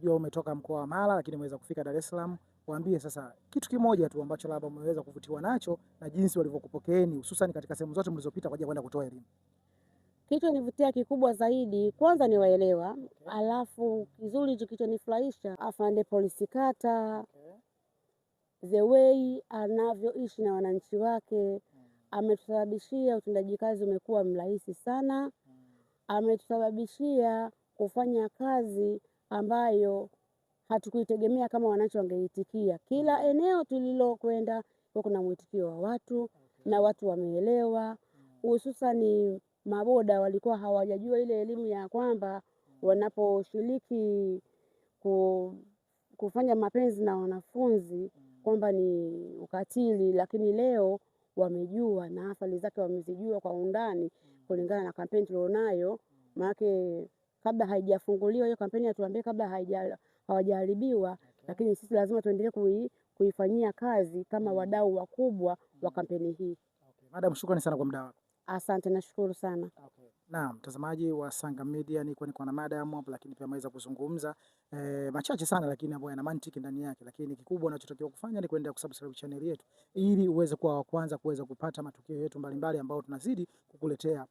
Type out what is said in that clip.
najua umetoka mkoa wa Mara lakini umeweza kufika Dar es Salaam. Waambie sasa kitu kimoja tu ambacho labda umeweza kuvutiwa nacho na jinsi walivyokupokeeni hususan katika sehemu zote mlizopita kwa ajili ya kwenda kutoa elimu. Kitu nivutia kikubwa zaidi kwanza ni waelewa, alafu kizuri kilichonifurahisha afande polisi kata, the way anavyoishi na wananchi wake, ametusababishia utendaji kazi umekuwa mrahisi sana, ametusababishia kufanya kazi ambayo hatukuitegemea kama wananchi wangeitikia. Kila eneo tulilokwenda kuna mwitikio wa watu na watu wameelewa, hususan maboda walikuwa hawajajua ile elimu ya kwamba wanaposhiriki kufanya mapenzi na wanafunzi kwamba ni ukatili, lakini leo wamejua na athari zake wamezijua kwa undani kulingana na kampeni tulionayo. Maana kabla haijafunguliwa hiyo kampeni atuambie kabla hawajaharibiwa, lakini sisi lazima tuendelee kuifanyia kazi kama wadau wakubwa wa kampeni hii. Madam, shukrani sana kwa muda wako. Asante, nashukuru sana. Naam, mtazamaji wa Sanga Media, niko na madam hapo, lakini pia ameweza kuzungumza machache sana lakini ambayo yana mantiki ndani yake, lakini kikubwa unachotakiwa kufanya ni kuendelea kusubscribe channel yetu ili uweze kuwa wa kwanza kuweza kupata matukio yetu mbalimbali ambayo tunazidi kukuletea.